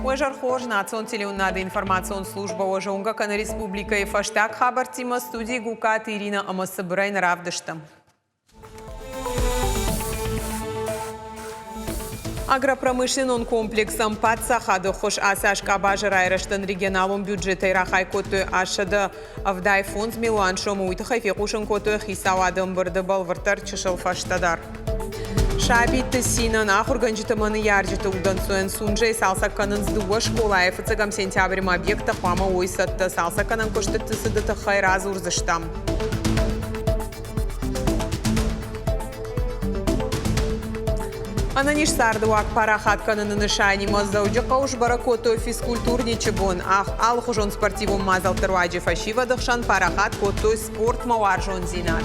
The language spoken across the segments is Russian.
Уэжархор национ телеунада информацион служба Уэжаунга кана республика и фаштак хабар тима студии Гукат Ирина Амасабрайн Равдыштам. Агропромышленный комплексом Патсахады хош асашка бажырайрыштын регионалун бюджеты рахай коты ашады авдай фонд милуан шому уйтахай фекушын коты хисавадым бырды балвыртар чышыл фаштадар. Шабитты синан ахурганжитыманы яржиты удан суэн сунжай салсакканын сдуа школа эфцегам сентябрем объекта хвама ойсатты салсакканын коштытты сыдыты хайраз урзыштам. Ананиш сардуак парахатканын нышани маздауджи кауш баракото физкультурничи бон ах алхужон спортивум мазал тырваджи фашива дыхшан парахат кото спорт маваржон зинат.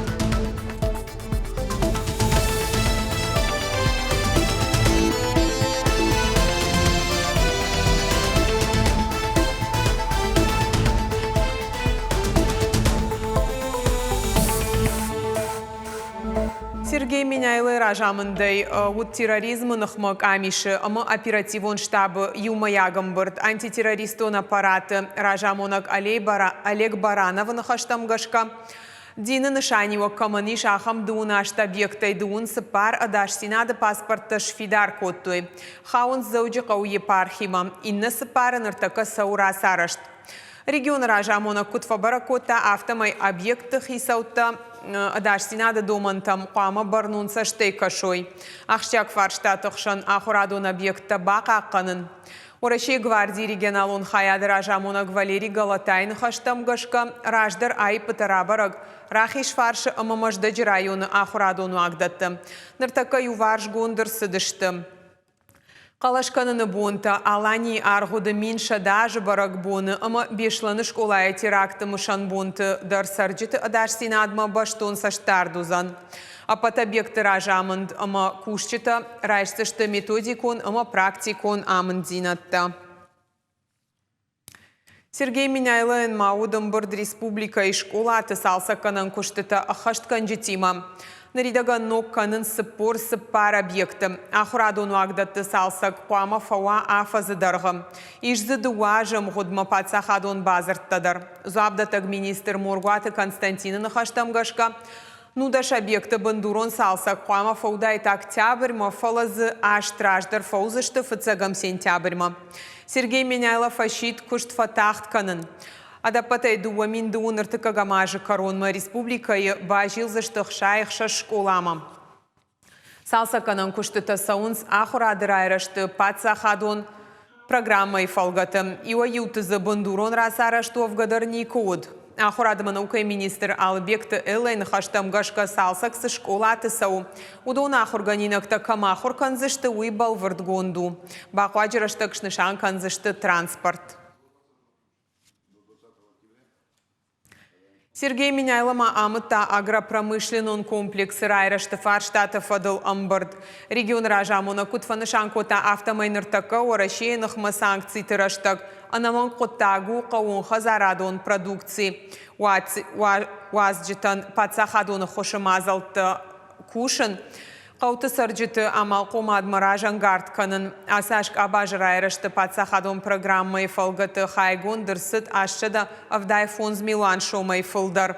Сергей Меняйлы ражамындай вот терроризмы нахмак амиши, ама оперативон штабы юмаягамбырд, антитеррористон аппараты ражамонак Олег Баранов нахаштамгашка. Дины нышанива каманиш ахам дуна штабъектай дун сыпар адаш синада паспорта шфидар коттуй. Хаун зауджи кау епархима, инна сыпара нартака саура сарашт. Регион ражамонак кутфабара котта автомай объекты хисаута адаш синада домантам қама барнунса штейкашой. Ахшак фарштатықшан ахурадон объекта бақа қанын. Орашей гвардии регионалун хаяды ражамонак Валерий Галатайн хаштамгашка раждар ай пытарабараг. Рахиш фаршы амамаждаджи районы ахурадону агдатты. Нартака юварш гондыр сыдышты. Қалашқаныны бонта, алани арғуды минша дажы барак боны, ама бешланы школая теракты мышан бонты дар сарджиты адаш синадма баштон саштардузан. Апат объекты ражамынд, ама кушчыта райштышты методикон, ама практикон амындзинатта. Сергей Меняйлы маудым бұрд республика и школа атысалса канан куштыта ахашткан житима. Наридаган ног канын сыппор сыппар объекты. Ахурадону агдатты салсак қуама фауа афазыдарғым. Ижзыды уажым ғудма патсахадон базырттадар. Зуабдатаг министр Моргуаты Константинын хаштамгашка. Нудаш объекты бандурон салсак қуама фаудай октябрьма фалазы аштраждар фаузышты фыцагам сентябрьма. Сергей Меняйлов фашит кушт фатахт канын. Адапатай дуамин дууныртыка гамажы коронма республика и бажил заштых шайхша школама. Салсаканан куштыта саунс ахурадырайрашты патсахадон программой фалгатым. Иwa ютызы бандурон расарашты овгадарни код. Ахурадыма наукай министр Албекты Элайн хаштамгашка салсаксы школаты сау. Удон ахурганинакта камахур канзышты уйбал вардгонду. Бақуаджираштык шнышан канзышты транспорт. Сергей Меняйлама амыта агропромышленный комплекс райрашты фарштата фадыл амбард. Регион ражамона кутфанышан кота автомайныртака орашейных санкций тыраштак. Анаман коттагу каун хазарадон продукции. Уазджитан пацахадон хошамазалты кушын. Қауты сарджиты амал комадма ражангард канын асашк абажырайрышты патсахадон программай фалгаты хайгон дырсыт ашчада авдай фонз милан шомай фылдар.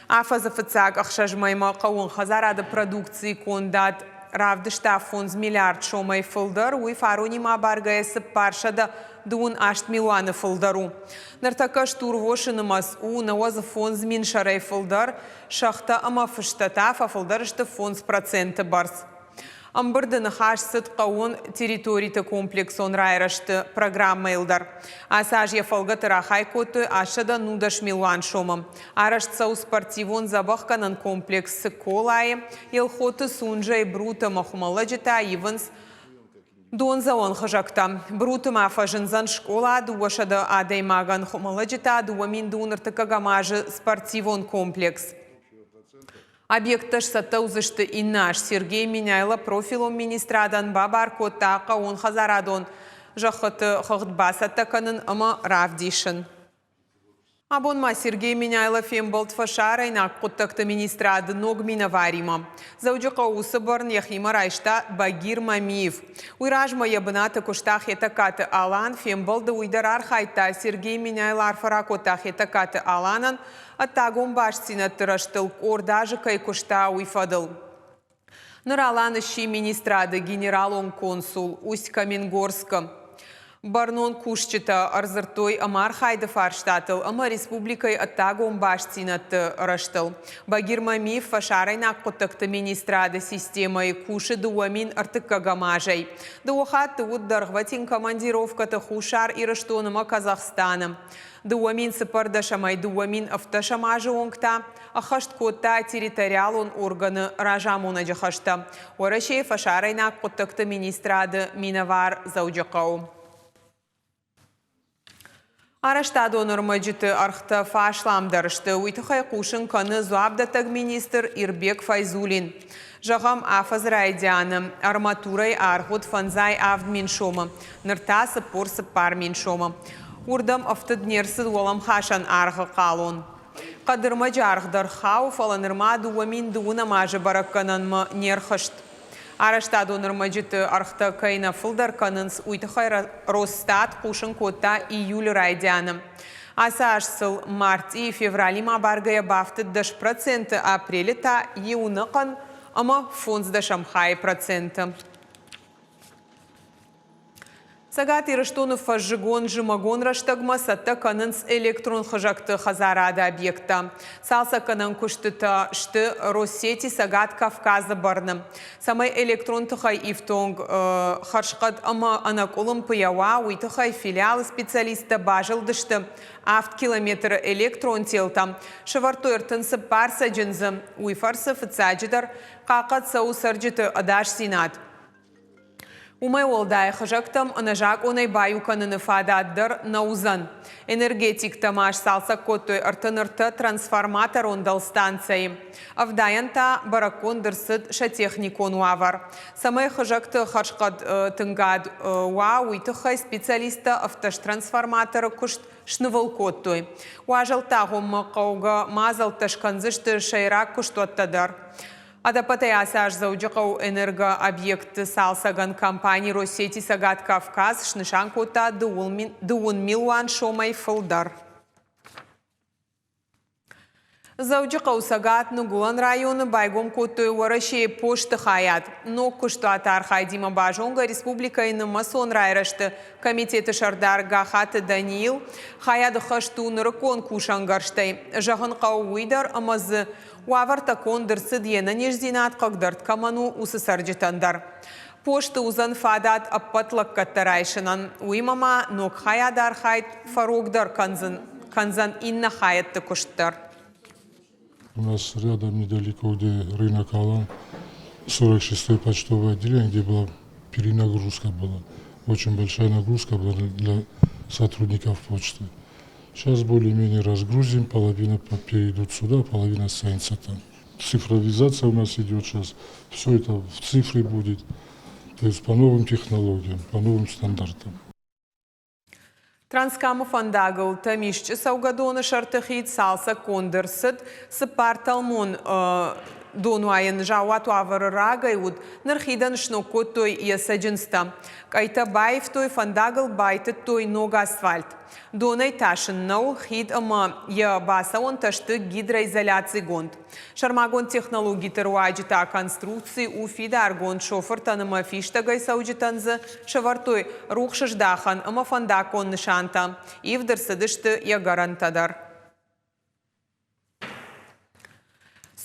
Афазы фыцак ахшажмайма қауын хазарады продукции кондат равдышта фонз миллиард шомай фылдар уй фарунима баргаясы паршада дуун 8 миллионы фылдару. Нартака штурвошыны масу навазы фонз мин шарай фылдар шахта ама фыштата фылдарышты фонз проценты барс. Амбырдыны хашсыт қауын территорийты комплексон райрашты программа илдар. Асажья фалгаты рахай коты ашада нудаш миллион шомам. Араштсау спортивон забахканан комплексы колайы, елхоты сунжай брута махумаладжита иванс Донза он хажакта. Брутыма фажынзан школа дуашада адаймаган хумаладжита дуамин дуныртыка гамажы спортивон комплекс. Объекташ сатаузышты и наш Сергей Меняйло профилом министрадан бабар коттақа он хазарадон жахыты хағдбасатта канын ама равдишын. Абонма Сергей Миняйлов фемболт фашарайна куттакты министрады ногмина варима. Заудюка усыбырн яхима райшта Багир Мамиев. Уйражма ябыната куштах етакаты алан фемболды уйдарар хайта Сергей Миняйлар фаракотах етакаты аланан аттагон башсина тыраштыл ордажы кай кушта уйфадыл. Ныраланы ши министрады генерал-он консул Усть-Каменгорска. Барнон кушчета арзыртой амар хайды фарштатыл, ама республикай аттагон баштинат раштыл. Багир Мамиев фашарайна куттакты министрады системай куши дуамин артыккагамажай. Дуахат уддаргватин командировката хушар и раштоныма Казахстаным. Дуамин сыпардашамай дуамин автошамажы оңкта, ахашт котта территориалон органы ражамуна жахашта. Орашей фашарайна куттакты министрады Минавар Заудюкау. Араштадо нормаджиты архта фашламдарышты уйтыхай кушын каны зуабдатаг министр Ирбек Файзулин. Жағам афаз райдяны, арматурай архуд фанзай авд меншома, ныртасы порсы пар меншома. Урдам автоднерсыз олам хашан архы қалон. Қадырмаджы архдар хау фаланырма дуамин дуына мажы бараккананма нерхышт. Араштадо нормаджиты архта кайна фылдар канынс уйтыхай Росстат кушын кота июль райдяны. Аса ашсыл март и феврали ма баргая бафтыд даш проценты апреля та еунықын, ама фонз дашам хай проценты. Сагат ирыштоны фажжигон жымагон раштагма сатта канынс электрон хыжакты хазарады объекта. Салса канын куштыта шты Россети сагат Кавказы барны. Самай электрон тыхай ифтонг харшқад ама анаколым пыява уйтыхай филиалы специалиста бажылдышты. Авт километр электрон телтам. Шывартой ыртынсы парса джинзы. Уйфарсы фыцаджидар қақат сау сарджиты адаш синат. Умай олдай хыжактам анажак онай баю каныны фададдар наузан. Энергетик тамаш салса коттой артынырты трансформатор ондал станции. Авдаянта баракон дырсыд шатехникон уавар. Самай хыжакты хашкад тынгад уайтыхай специалиста автотрансформатора кушт шнывал коттой. Уажалтагом мақауга мазал ташканзышты шайрак куштоттадар. Адапатай асаж заудюкау энергообъекты салсаган компании Россети Сагат Кавказ шнышан кота дуун милуан шомай фылдар. Заудюкау Сагат Нугулан районы байгом котой уарашей пошты хаят. Но кушто атар хайдима бажонга республика иным масон райрашты комитеты шардар Гахаты Даниил хаяды хашту нырыкон кушангарштай. Жахын қау уйдар амазы Уаварта кондырсы дьена нежзинат қағдарт каману усы сарджитандар. Пошты узан фадат аппатлак каттарайшынан. Уймама нок хаядар хайт фарогдар канзан инна хаятты куштар. У нас рядом недалеко, где рынок Алан, 46-е почтовое отделение, где была перенагрузка была. Очень большая нагрузка была для сотрудников почты. Сейчас более-менее разгрузим, половина перейдут сюда, половина останется там. Цифровизация у нас идет сейчас, все это в цифре будет, то есть по новым технологиям, по новым стандартам. Транскамы фандагыл тамишчы саугадоны шартыхит салса кондырсыд сыпарталмон донуайын жауату авары рагайуд нырхидан шнокот той ясаджинста. Кайта баев той фандагыл байты той нога асфальт. Донай ташын нау хид ама я баса он ташты гидроизоляции гонд. Шармагон технологии теруаджита конструкции у фида аргон шофер таныма фиштагай сауджитанзы шавартой рухшаждахан ама фандакон нышанта. Ивдыр сыдышты я гарантадар.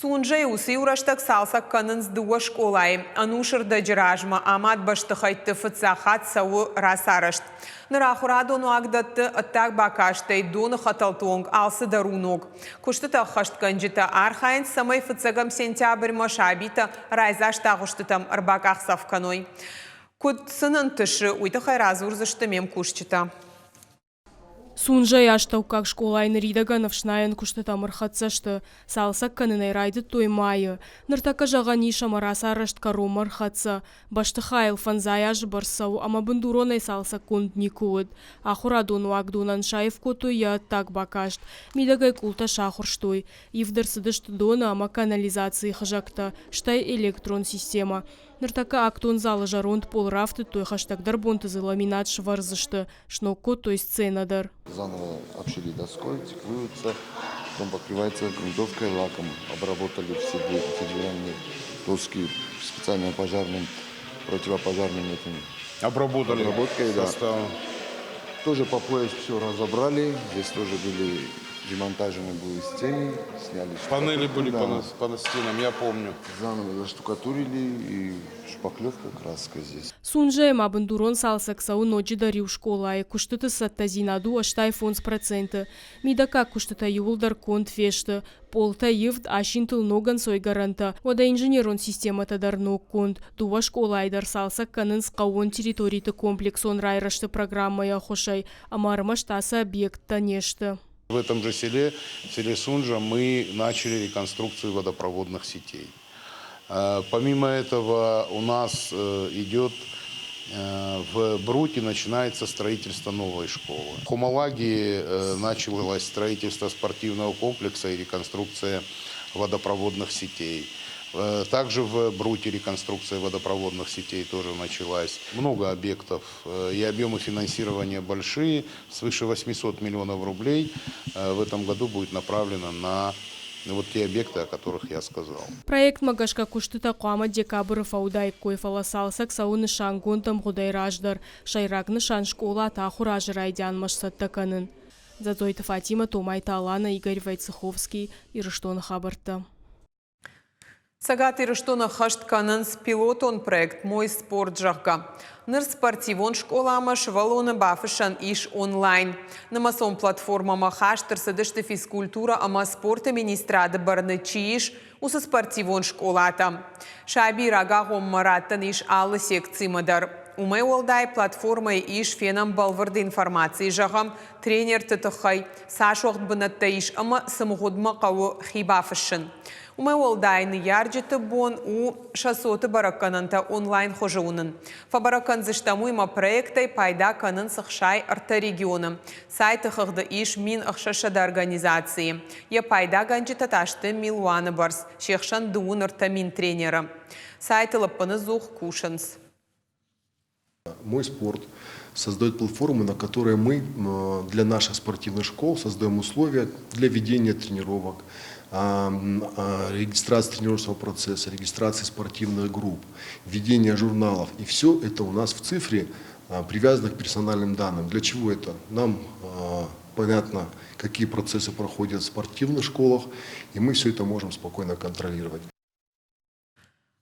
Сунжай усы ураштак салсак канынс дуа школай. Анушыр да жиражма амат баштыхайтты фыцахат сау расарышт. Нырахурадону агдатты аттак бакаштай доны хаталтуонг алсы даруног. Куштыта хаштканжита архайн самай фыцагам сентябрь машабита райзаштагуштытам арбаках савканой. Куд сынын тышы уйты хайразурзышты мем кушчита. Сунжа яштау как школа айнырида навшнаен куштата мырхатсашты, салсак канынай райды тоймайы. Ныртака жағани шамараса арашткаро мырхатса, башты хайл фанзаяж барсау, ама бандуронай салсак кунд никуд. Ахурадун вагдунан шаев коту я так бакашт, мидагай култа шахурштой. Ивдерсыдышты дона ама канализации хажакта, штай электрон система. Ныртака актон залы жаронт полрафты той хаштагдар бонтызы ламинат шварзышты, шнокко той сценадар. Заново обшили доской, теклуются, потом покрывается грунтовкой лаком. Обработали все деревянные доски специальным пожарным, противопожарным этим обработкой, да. Тоже по пояс все разобрали. Здесь тоже были демонтажены стены, сняли панели были по стенам, я помню. Заново заштукатурили и шпаклевка, краска здесь. Сунже мабандурон салсак сау ночи дарил школа, и куштыты саттазинаду аштай фонс проценты. Мидака куштыта юлдар конт фешты. Полта евд ашинтыл ноган сой гаранта. Ода инженерон система тадарно конт. Дува школа айдар салсак канын скауон территориты комплексон райрашты программа я хошай. Амармаш таса объект нешты. В этом же селе Сунжа, мы начали реконструкцию водопроводных сетей. Помимо этого у нас идет в Бруте начинается строительство новой школы. В Хумалаге началось строительство спортивного комплекса и реконструкция водопроводных сетей. Также в Бруте реконструкция водопроводных сетей тоже началась. Много объектов и объемы финансирования большие, свыше 800 миллионов рублей в этом году будет направлено на вот те объекты, о которых я сказал. Проект Магашка куштыта қуама декабры фаудай койфала салсак сауны шангонтам гудай раждар, шайрагны шан школа таху ражырайдян машсаттаканын. Зазойта Фатима, Томайта Алана, Игорь Войцеховский и Рыштон Хабарта. Сагат Ирыштона хашт канынс пилотон проект «Мой спорт» жағға. Ныр спортивон школамыш валоны бафышан иш онлайн. Намасон платформама хаштыр сыдышты физкультура ама спорта министрады барны чииш усы спортивон школата. Шаби рагағом мараттан иш алы секции мадар. Умай олдай платформай иш фенам балварды информации жағам тренер тытықай. Саш оғд бұнатта иш ама самығудма қауы хибафышын. Умай олдайны ярджеты бон у шасоты бараккананта онлайн хожуынын. Фабараккан зыштамуйма проектай пайда канын сықшай арта регионы. Сайты қығды иш мин ақшашады организации. Я пайда ганджи таташты Милуаны барс. Шекшан дуын арта мин тренера. Сайты лаппаны зух кушанс. Мой спорт создает платформу, на которой мы для наших спортивных школ создаем условия для ведения тренировок, регистрации тренировочного процесса, регистрации спортивных групп, ведения журналов. И все это у нас в цифре привязано к персональным данным. Для чего это? Нам понятно, какие процессы проходят в спортивных школах, и мы все это можем спокойно контролировать.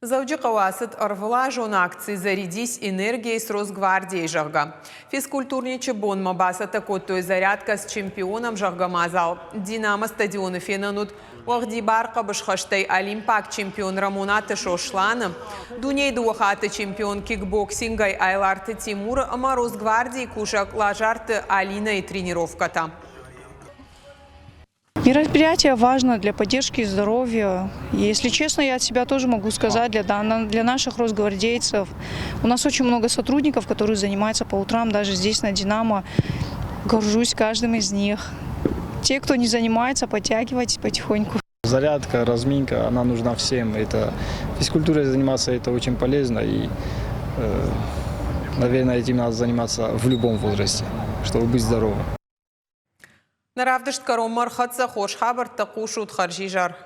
Зауджи қауасыт арвыла жон акции «Зарядись энергией» с Росгвардией жағға. Физкультурничі бон мабасата коттой зарядка с чемпионом жағға мазал. Динамо стадионы фенанут уағди барқа бішқаштай олимпак чемпион Рамонаты Шошланы. Дунейді уақаты чемпион кикбоксингай Айларты Тимуры, ама Росгвардии кушак лажарты Алина и тренировката. Мероприятие важно для поддержки здоровья. Если честно, я от себя тоже могу сказать, для наших росгвардейцев. У нас очень много сотрудников, которые занимаются по утрам, даже здесь на «Динамо». Горжусь каждым из них. Те, кто не занимается, подтягивайтесь потихоньку. Зарядка, разминка, она нужна всем. Физкультурой заниматься это очень полезно. И, наверное, этим надо заниматься в любом возрасте, чтобы быть здоровым. Наравдышт каром мархатса хош хабар тақушут харжижар.